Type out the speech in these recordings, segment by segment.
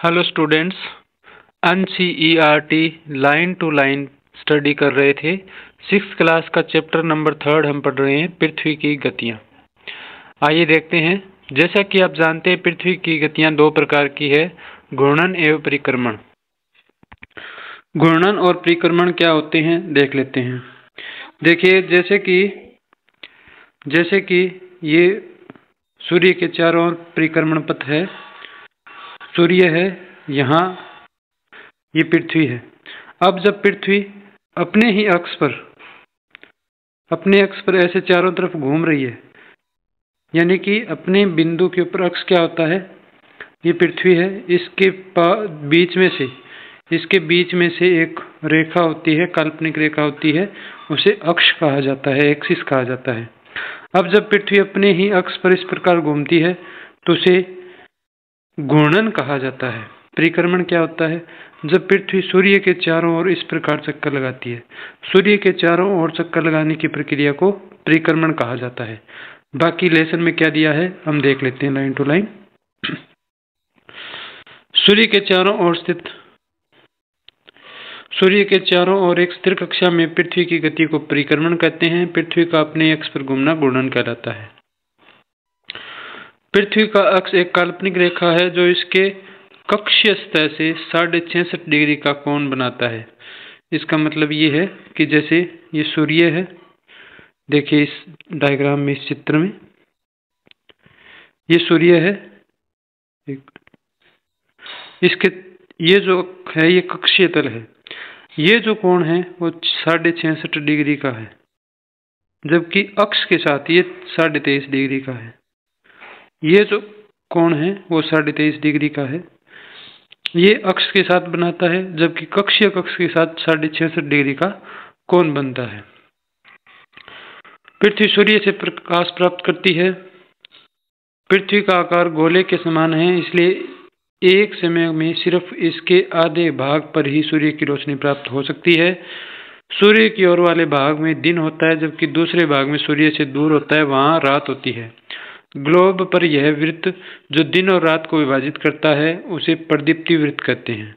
Hello students, NCERT line to line study कर रहे थे। 6th क्लास का चैप्टर नंबर 3 हम पढ़ रहे हैं, पृथ्वी की गतियां। आइए देखते हैं। जैसा कि आप जानते हैं, पृथ्वी की गतियां दो प्रकार की है, घूर्णन एवं परिक्रमण। घूर्णन और परिक्रमण क्या होते हैं देख लेते हैं। देखिए, जैसे कि ये सूर्य के चारों ओर परिक्रमण पथ है। सूर्य है, यहाँ ये पृथ्वी है। अब जब पृथ्वी अपने अक्ष पर ऐसे चारों तरफ घूम रही है, यानी कि अपने बिंदु के ऊपर अक्ष क्या होता है, ये पृथ्वी है। इसके बीच में से एक रेखा होती है, काल्पनिक रेखा होती है, उसे अक्ष कहा जाता है, एक्सिस कहा जाता है। अब जब पृथ्वी अपने ही अक्ष पर इस प्रकार घूमती है तो उसे घूर्णन कहा जाता है। परिक्रमण क्या होता है, जब पृथ्वी सूर्य के चारों ओर इस प्रकार चक्कर लगाती है। सूर्य के चारों ओर चक्कर लगाने की प्रक्रिया को परिक्रमण कहा जाता है। बाकी लेसन में क्या दिया है हम देख लेते हैं लाइन टू लाइन। सूर्य के चारों ओर एक स्थिर कक्षा में पृथ्वी की गति को परिक्रमण कहते हैं। पृथ्वी का अपने अक्ष पर घूमना घूर्णन कहलाता है। पृथ्वी का अक्ष एक काल्पनिक रेखा है जो इसके कक्षीय सतह से 66.5 डिग्री का कोण बनाता है। इसका मतलब ये है कि जैसे ये सूर्य है, देखिए इस डायग्राम में, इस चित्र में ये सूर्य है, इसके ये जो है ये कक्षीय तल है। ये जो कोण है वो 66.5 डिग्री का है, जबकि अक्ष के साथ ये 23.5 डिग्री का है। ये जो कोण है वो 23.5 डिग्री का है, ये अक्ष के साथ बनाता है, जबकि कक्षीय कक्ष के साथ 66.5 डिग्री का कोण बनता है। पृथ्वी सूर्य से प्रकाश प्राप्त करती है। पृथ्वी का आकार गोले के समान है, इसलिए एक समय में सिर्फ इसके आधे भाग पर ही सूर्य की रोशनी प्राप्त हो सकती है। सूर्य की ओर वाले भाग में दिन होता है, जबकि दूसरे भाग में सूर्य से दूर होता है, वहां रात होती है। ग्लोब पर यह वृत्त जो दिन और रात को विभाजित करता है उसे प्रदीप्ति वृत्त कहते हैं।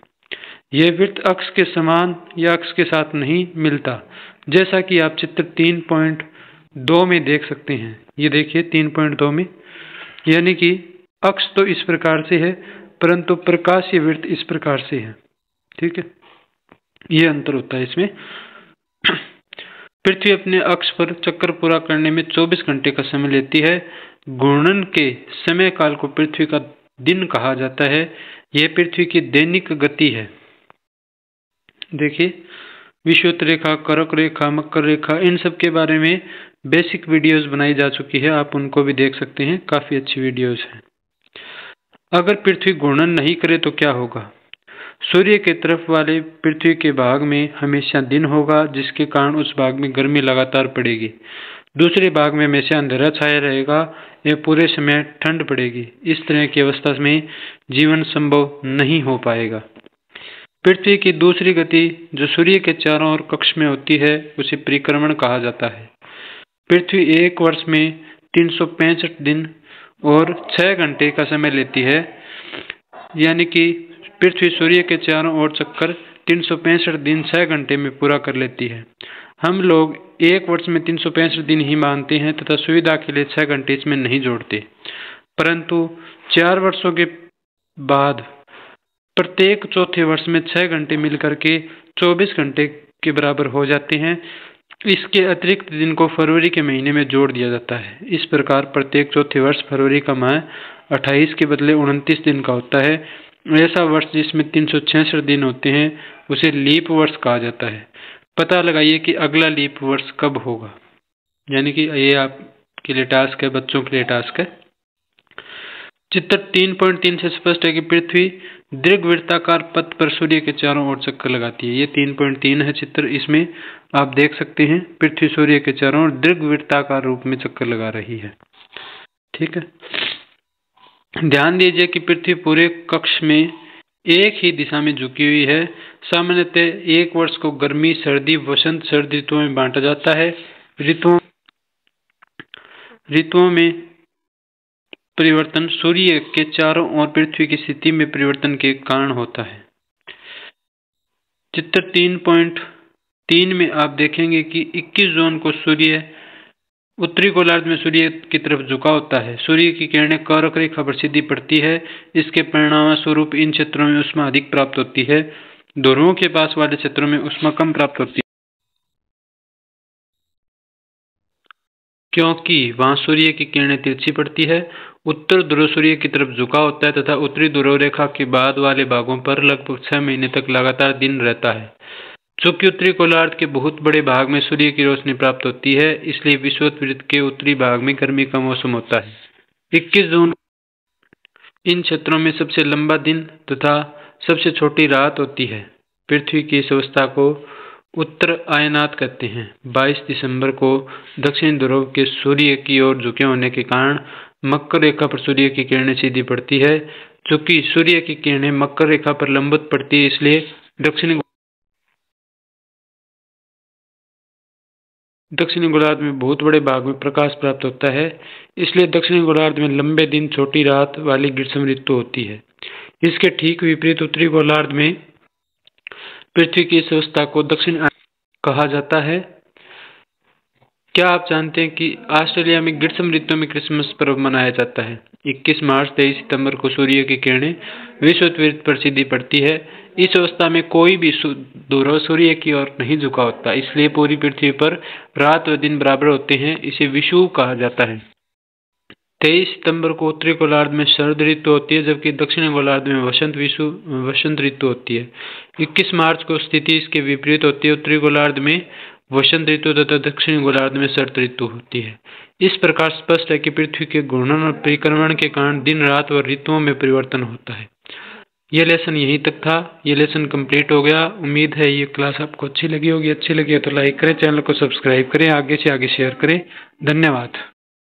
यह वृत्त अक्ष के समान या अक्ष के साथ नहीं मिलता, जैसा कि आप चित्र 3.2 में देख सकते हैं। ये देखिए 3.2 में, यानी कि अक्ष तो इस प्रकार से है परंतु प्रकाशीय वृत्त इस प्रकार से है। ठीक है, ये अंतर होता है इसमें। पृथ्वी अपने अक्ष पर चक्कर पूरा करने में 24 घंटे का समय लेती है। घूर्णन के समय काल को पृथ्वी का दिन कहा जाता है। यह पृथ्वी की दैनिक गति है। देखिए, विषुवत रेखा, कर्क रेखा, मकर रेखा, इन सब के बारे में बेसिक वीडियोस बनाई जा चुकी है, आप उनको भी देख सकते हैं, काफी अच्छी वीडियोस हैं। अगर पृथ्वी घूर्णन नहीं करे तो क्या होगा? सूर्य के तरफ वाले पृथ्वी के भाग में हमेशा दिन होगा, जिसके कारण उस भाग में गर्मी लगातार पड़ेगी। दूसरे भाग में हमेशा अंधेरा छाया रहेगा या पूरे समय ठंड पड़ेगी। इस तरह की अवस्था में जीवन संभव नहीं हो पाएगा। पृथ्वी की दूसरी गति जो सूर्य के चारों ओर कक्ष में होती है उसे परिक्रमण कहा जाता है। पृथ्वी एक वर्ष में 365 दिन और 6 घंटे का समय लेती है, यानी कि पृथ्वी सूर्य के चारों ओर चक्कर 365 दिन 6 घंटे में पूरा कर लेती है। हम लोग एक वर्ष में 365 दिन ही मानते हैं तथा सुविधा के लिए 6 घंटे इसमें नहीं जोड़ते, परंतु 4 वर्षों के बाद प्रत्येक चौथे वर्ष में 6 घंटे मिलकर के 24 घंटे के बराबर हो जाते हैं। इसके अतिरिक्त दिन को फरवरी के महीने में जोड़ दिया जाता है। इस प्रकार प्रत्येक चौथे वर्ष फरवरी का माह 28 के बदले 29 दिन का होता है। ऐसा वर्ष जिसमें 366 दिन होते हैं उसे लीप वर्ष कहा जाता है। पता लगाइए कि अगला लीप वर्ष कब होगा, यानी कि ये आपके लिए टास्क है, बच्चों के लिए टास्क है। चित्र 3.3 से स्पष्ट है कि पृथ्वी दीर्घवृत्ताकार पथ पर सूर्य के चारों ओर चक्कर लगाती है। ये 3.3 है चित्र, इसमें आप देख सकते हैं पृथ्वी सूर्य के चारों ओर दीर्घवृत्ताकार रूप में चक्कर लगा रही है। ठीक है, ध्यान दीजिए कि पृथ्वी पूरे कक्ष में एक ही दिशा में झुकी हुई है। सामान्यतः एक वर्ष को गर्मी, सर्दी, वसंत, शरद ऋतुओं में बांटा जाता है। ऋतुओं में परिवर्तन सूर्य के चारों ओर पृथ्वी की स्थिति में परिवर्तन के कारण होता है। चित्र 3.3 में आप देखेंगे कि 21 जून को सूर्य उत्तरी गोलार्ध में सूर्य की तरफ झुका होता है। सूर्य की किरणें कर्क रेखा पर सीधी पड़ती है। इसके परिणाम स्वरूप इन क्षेत्रों में ऊष्मा अधिक प्राप्त होती है। ध्रुवों के पास वाले क्षेत्रों में ऊष्मा कम प्राप्त होती है, क्योंकि वहां सूर्य की किरणें तिरछी पड़ती है। उत्तर ध्रुव सूर्य की तरफ झुका होता है तथा उत्तरी ध्रुव रेखा के बाद वाले भागों पर लगभग 6 महीने तक लगातार दिन रहता है। चूंकि उत्तरी गोलार्ध के बहुत बड़े भाग में सूर्य की रोशनी प्राप्त होती है, इसलिए विषुववृत्त के उत्तरी भाग में गर्मी का मौसम होता है। 21 जून इन क्षेत्रों में सबसे लंबा दिन तथा सबसे छोटी रात होती है। पृथ्वी की इस अवस्था को उत्तर आयनात कहते हैं। 22 दिसंबर को दक्षिण ध्रुव के सूर्य की ओर झुके होने के कारण मकर रेखा पर सूर्य की किरणें सीधी पड़ती है। चूंकि सूर्य की किरणें मकर रेखा पर लंबवत पड़ती है, इसलिए दक्षिणी गोलार्ध में बहुत बड़े भाग में प्रकाश प्राप्त होता है। इसलिए दक्षिणी गोलार्ध में लंबे दिन छोटी रात वाली ग्रीष्म ऋतु होती है। इसके ठीक विपरीत उत्तरी गोलार्ध में पृथ्वी की इस अवस्था को दक्षिण कहा जाता है। क्या आप जानते हैं कि ऑस्ट्रेलिया में ग्रीष्म ऋतु में क्रिसमस पर्व मनाया जाता है? 21 मार्च 23 सितंबर को सूर्य की किरणें विषुववृत्त पर सीधी पड़ती है। इस अवस्था में कोई भी ध्रुव सूर्य की ओर नहीं झुका होता, इसलिए पूरी पृथ्वी पर रात व दिन बराबर होते हैं। इसे विषुव कहा जाता है। 23 सितंबर को उत्तरी गोलार्ध में शरद ऋतु होती है, जबकि दक्षिणी गोलार्ध में वसंत ऋतु होती है। 21 मार्च को स्थिति इसके विपरीत होती है। उत्तरी गोलार्ध में वसंत ऋतु तथा दक्षिणी गोलार्ध में शरद ऋतु होती है। इस प्रकार स्पष्ट है कि पृथ्वी के घूर्णन और परिक्रमण के कारण दिन रात और ऋतुओं में परिवर्तन होता है। यह लेसन यहीं तक था। ये लेसन कंप्लीट हो गया। उम्मीद है ये क्लास आपको अच्छी लगी होगी। अच्छी लगी है तो लाइक करें, चैनल को सब्सक्राइब करें, आगे से आगे शेयर करें। धन्यवाद।